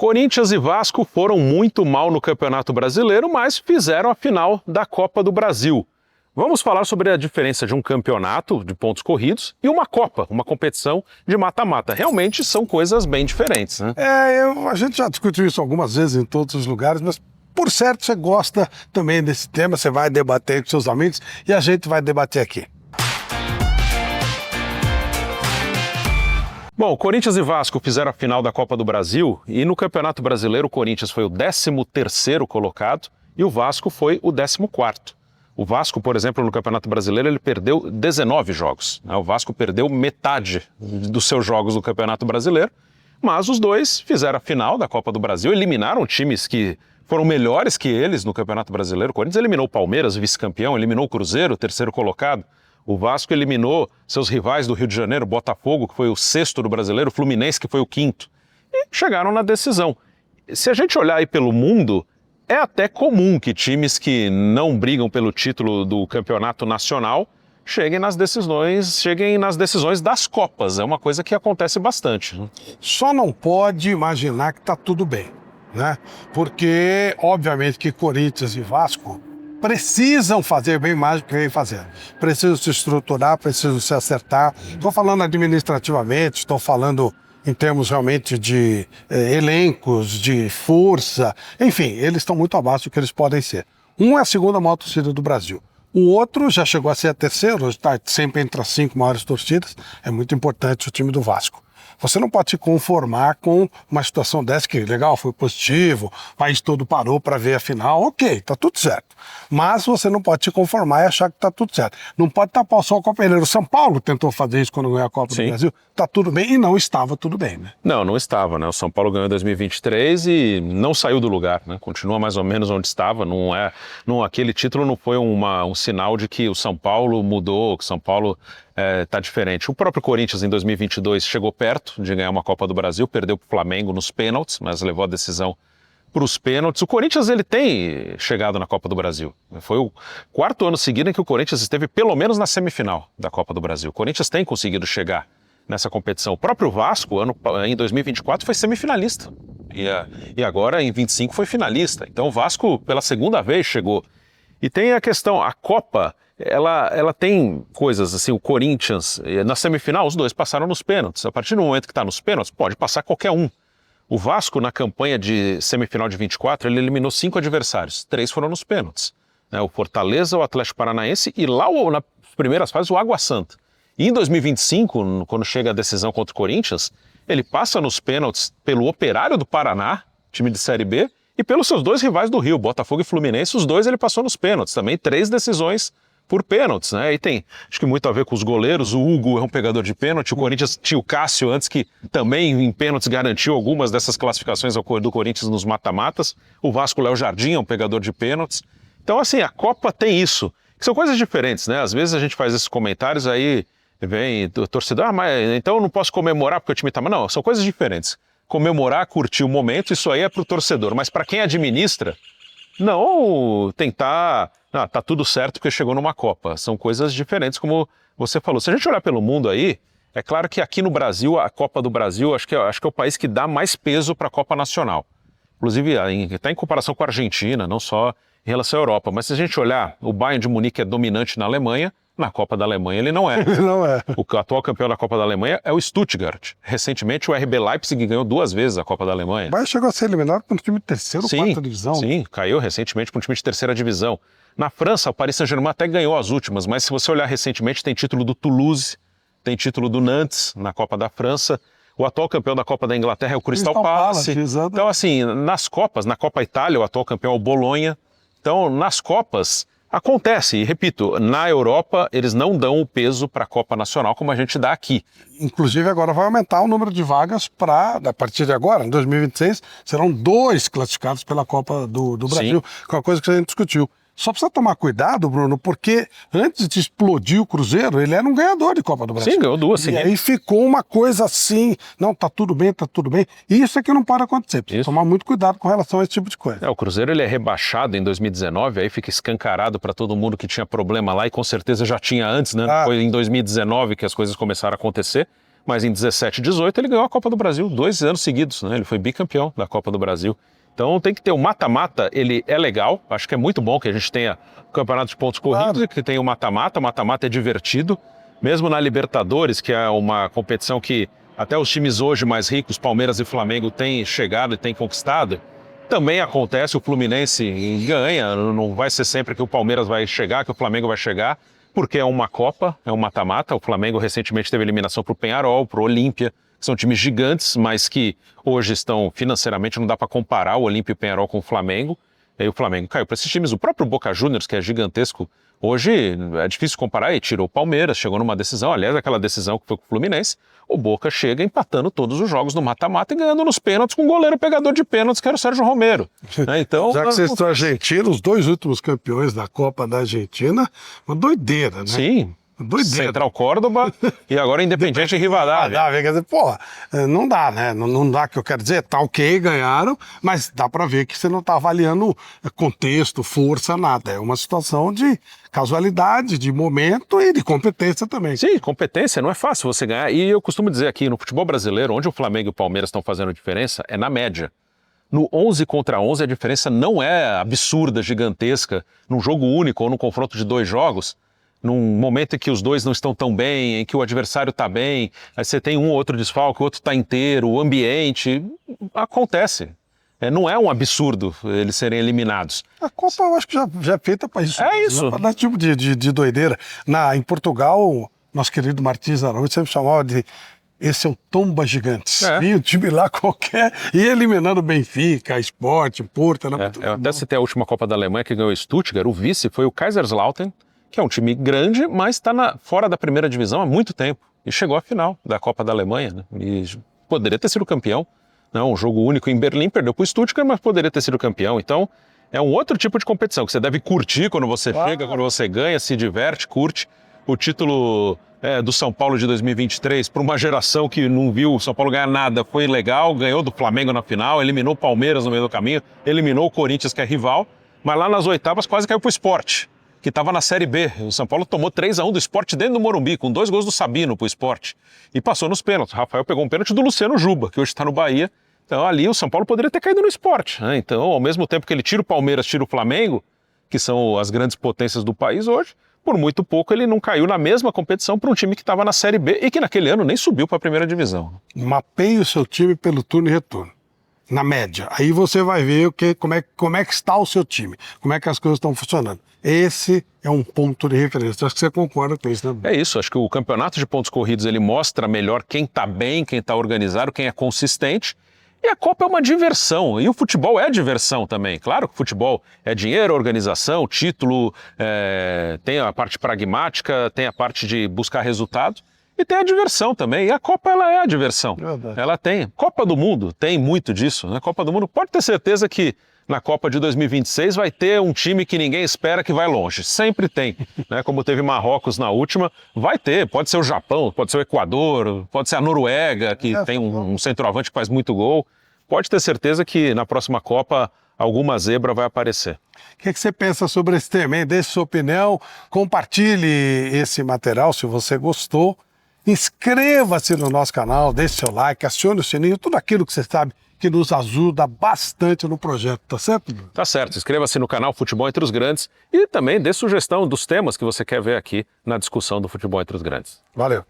Corinthians e Vasco foram muito mal no Campeonato Brasileiro, mas fizeram a final da Copa do Brasil. Vamos falar sobre a diferença de um campeonato de pontos corridos e uma Copa, uma competição de mata-mata. Realmente são coisas bem diferentes, né? A gente já discutiu isso algumas vezes em todos os lugares, mas por certo você gosta também desse tema, você vai debater com seus amigos e a gente vai debater aqui. Bom, Corinthians e Vasco fizeram a final da Copa do Brasil e no Campeonato Brasileiro o Corinthians foi o 13º colocado e o Vasco foi o 14º. O Vasco, por exemplo, no Campeonato Brasileiro, ele perdeu 19 jogos. O Vasco perdeu metade dos seus jogos no Campeonato Brasileiro, mas os dois fizeram a final da Copa do Brasil, eliminaram times que foram melhores que eles no Campeonato Brasileiro. O Corinthians eliminou o Palmeiras, o vice-campeão, eliminou o Cruzeiro, o 3º colocado. O Vasco eliminou seus rivais do Rio de Janeiro, o Botafogo, que foi o 6º do Brasileiro, o Fluminense, que foi o 5º. E chegaram na decisão. Se a gente olhar aí pelo mundo, é até comum que times que não brigam pelo título do campeonato nacional cheguem nas decisões das Copas. É uma coisa que acontece bastante, né? Só não pode imaginar que está tudo bem, né? Porque, obviamente, que Corinthians e Vasco precisam fazer bem mais do que vem fazendo. Precisam se estruturar, precisam se acertar. Estou falando administrativamente, estou falando em termos realmente de elencos, de força. Enfim, eles estão muito abaixo do que eles podem ser. Um é a segunda maior torcida do Brasil. O outro já chegou a ser a terceira, hoje está sempre entre as 5 maiores torcidas. É muito importante o time do Vasco. Você não pode se conformar com uma situação dessa que, legal, foi positivo, o país todo parou para ver a final, ok, tá tudo certo. Mas você não pode se conformar e achar que tá tudo certo. Não pode tapar o sol com a peneira. O São Paulo tentou fazer isso quando ganhou a Copa do Brasil, tá tudo bem e não estava tudo bem, né? Não estava, né? O São Paulo ganhou em 2023 e não saiu do lugar, né? Continua mais ou menos onde estava. Aquele título não foi um sinal de que o São Paulo mudou, que o São Paulo tá diferente. O próprio Corinthians em 2022 chegou perto de ganhar uma Copa do Brasil, perdeu para o Flamengo nos pênaltis, mas levou a decisão para os pênaltis. O Corinthians ele tem chegado na Copa do Brasil. Foi o 4º ano seguido em que o Corinthians esteve pelo menos na semifinal da Copa do Brasil. O Corinthians tem conseguido chegar nessa competição. O próprio Vasco, em 2024, foi semifinalista. E agora, em 25, foi finalista. Então o Vasco, pela segunda vez, chegou. E tem a questão, a Copa, ela tem coisas assim, o Corinthians, na semifinal, os dois passaram nos pênaltis. A partir do momento que está nos pênaltis, pode passar qualquer um. O Vasco, na campanha de semifinal de 24, ele eliminou 5 adversários. 3 foram nos pênaltis. O Fortaleza, o Atlético Paranaense e lá, nas primeiras fases, o Água Santa. E em 2025, quando chega a decisão contra o Corinthians, ele passa nos pênaltis pelo Operário do Paraná, time de Série B, e pelos seus 2 rivais do Rio, Botafogo e Fluminense, os 2 ele passou nos pênaltis. Também 3 decisões por pênaltis, né? E tem, acho que muito a ver com os goleiros. O Hugo é um pegador de pênalti, o Corinthians tinha o Cássio antes, que também em pênaltis garantiu algumas dessas classificações do Corinthians nos mata-matas. O Vasco, Léo Jardim é um pegador de pênaltis. Então, assim, a Copa tem isso, que são coisas diferentes, né? Às vezes a gente faz esses comentários, aí vem o torcedor, mas então eu não posso comemorar porque o time tá... Não, são coisas diferentes. Comemorar, curtir o momento, isso aí é pro torcedor, mas para quem administra, não tentar... tá tudo certo porque chegou numa Copa. São coisas diferentes, como você falou. Se a gente olhar pelo mundo aí, é claro que aqui no Brasil, a Copa do Brasil, acho que é o país que dá mais peso para a Copa Nacional. Inclusive, até em comparação com a Argentina, não só em relação à Europa. Mas se a gente olhar, o Bayern de Munique é dominante na Alemanha, na Copa da Alemanha ele não é. Ele não é. O atual campeão da Copa da Alemanha é o Stuttgart. Recentemente o RB Leipzig ganhou 2 vezes a Copa da Alemanha. O Bayern chegou a ser eliminado por um time de terceira ou quarta divisão. Sim, caiu recentemente para um time de 3ª divisão. Na França, o Paris Saint-Germain até ganhou as últimas, mas se você olhar recentemente, tem título do Toulouse, tem título do Nantes na Copa da França. O atual campeão da Copa da Inglaterra é o Crystal Palace. Então, assim, nas Copas, na Copa Itália, o atual campeão é o Bolonha. Então, nas Copas, acontece. E, repito, na Europa, eles não dão o peso para a Copa Nacional como a gente dá aqui. Inclusive, agora vai aumentar o número de vagas a partir de agora, em 2026, serão 2 classificados pela Copa do Brasil, que é uma coisa que a gente discutiu. Só precisa tomar cuidado, Bruno, porque antes de explodir o Cruzeiro, ele era um ganhador de Copa do Brasil. Sim, ganhou 2 seguidas. E aí ficou uma coisa assim, não, tá tudo bem, tá tudo bem. E isso é que não pode acontecer. Precisa tomar muito cuidado com relação a esse tipo de coisa. O Cruzeiro ele é rebaixado em 2019, aí fica escancarado para todo mundo que tinha problema lá e com certeza já tinha antes, né? Foi em 2019 que as coisas começaram a acontecer. mas em 17 e 18 ele ganhou a Copa do Brasil, 2 anos seguidos, né? Ele foi bicampeão da Copa do Brasil. Então tem que ter o mata-mata, ele é legal, acho que é muito bom que a gente tenha o campeonato de pontos corridos e que tenha o mata-mata é divertido, mesmo na Libertadores, que é uma competição que até os times hoje mais ricos, Palmeiras e Flamengo, têm chegado e têm conquistado. Também acontece, o Fluminense ganha, não vai ser sempre que o Palmeiras vai chegar, que o Flamengo vai chegar, porque é uma Copa, é um mata-mata. O Flamengo recentemente teve eliminação para o Penharol, para o Olímpia, que são times gigantes, mas que hoje estão financeiramente, não dá para comparar o Olímpia e o Penharol com o Flamengo. E aí o Flamengo caiu para esses times. O próprio Boca Juniors, que é gigantesco, hoje é difícil comparar, e tirou o Palmeiras, chegou numa decisão, aliás, aquela decisão que foi com o Fluminense, o Boca chega empatando todos os jogos no mata-mata e ganhando nos pênaltis com um goleiro pegador de pênaltis, que era o Sérgio Romero. Então, já que vocês estão argentinos, os 2 últimos campeões da Copa da Argentina, uma doideira, né? Sim. Doideira. Central Córdoba e agora Independiente e Rivadavia. Quer dizer, pô, não dá, né? Não dá, que eu quero dizer, tá ok, ganharam, mas dá pra ver que você não tá avaliando contexto, força, nada. É uma situação de casualidade, de momento e de competência também. Sim, competência, não é fácil você ganhar. E eu costumo dizer aqui, no futebol brasileiro, onde o Flamengo e o Palmeiras estão fazendo diferença, é na média. No 11 contra 11, a diferença não é absurda, gigantesca, num jogo único ou num confronto de 2 jogos, num momento em que os dois não estão tão bem, em que o adversário está bem, aí você tem um ou outro desfalque, o outro está inteiro, o ambiente, acontece. Não é um absurdo eles serem eliminados. A Copa eu acho que já é feita para isso. É isso. Para dar tipo de doideira. Em Portugal, nosso querido Martins Araújo sempre chamava de esse é o Tomba Gigantes. E o time lá qualquer, e eliminando Benfica, Sport, Porto. Eu até citei a última Copa da Alemanha que ganhou Stuttgart, o vice foi o Kaiserslautern, que é um time grande, mas está fora da primeira divisão há muito tempo. E chegou à final da Copa da Alemanha, né? E poderia ter sido campeão. Não, um jogo único em Berlim, perdeu para o Stuttgart, mas poderia ter sido campeão. Então, é um outro tipo de competição que você deve curtir quando você chega, quando você ganha, se diverte, curte. O título do São Paulo de 2023, para uma geração que não viu o São Paulo ganhar nada, foi legal, ganhou do Flamengo na final, eliminou o Palmeiras no meio do caminho, eliminou o Corinthians, que é rival, mas lá nas oitavas quase caiu para o Sport, que estava na Série B. O São Paulo tomou 3-1 do Sport dentro do Morumbi, com 2 gols do Sabino para o Sport, e passou nos pênaltis. O Rafael pegou um pênalti do Luciano Juba, que hoje está no Bahia. Então ali o São Paulo poderia ter caído no Sport, né? Então, ao mesmo tempo que ele tira o Palmeiras, tira o Flamengo, que são as grandes potências do país hoje, por muito pouco ele não caiu na mesma competição para um time que estava na Série B e que naquele ano nem subiu para a primeira divisão. Mapeie o seu time pelo turno e retorno, na média. Aí você vai ver como é que está o seu time, como é que as coisas estão funcionando. Esse é um ponto de referência. Acho que você concorda com isso, né? É isso, acho que o campeonato de pontos corridos ele mostra melhor quem está bem, quem está organizado, quem é consistente. E a Copa é uma diversão, e o futebol é diversão também. Claro que o futebol é dinheiro, organização, título, tem a parte pragmática, tem a parte de buscar resultado, e tem a diversão também. E a Copa, ela é a diversão. Verdade. Ela tem. Copa do Mundo tem muito disso, né? Copa do Mundo, pode ter certeza que na Copa de 2026 vai ter um time que ninguém espera que vai longe. Sempre tem, né? Como teve Marrocos na última, vai ter. Pode ser o Japão, pode ser o Equador, pode ser a Noruega, que tem um centroavante que faz muito gol. Pode ter certeza que na próxima Copa alguma zebra vai aparecer. O que você pensa sobre esse tema, hein? Deixe sua opinião, compartilhe esse material se você gostou. Inscreva-se no nosso canal, deixe seu like, acione o sininho, tudo aquilo que você sabe que nos ajuda bastante no projeto, tá certo? Tá certo, inscreva-se no canal Futebol Entre os Grandes e também dê sugestão dos temas que você quer ver aqui na discussão do Futebol Entre os Grandes. Valeu!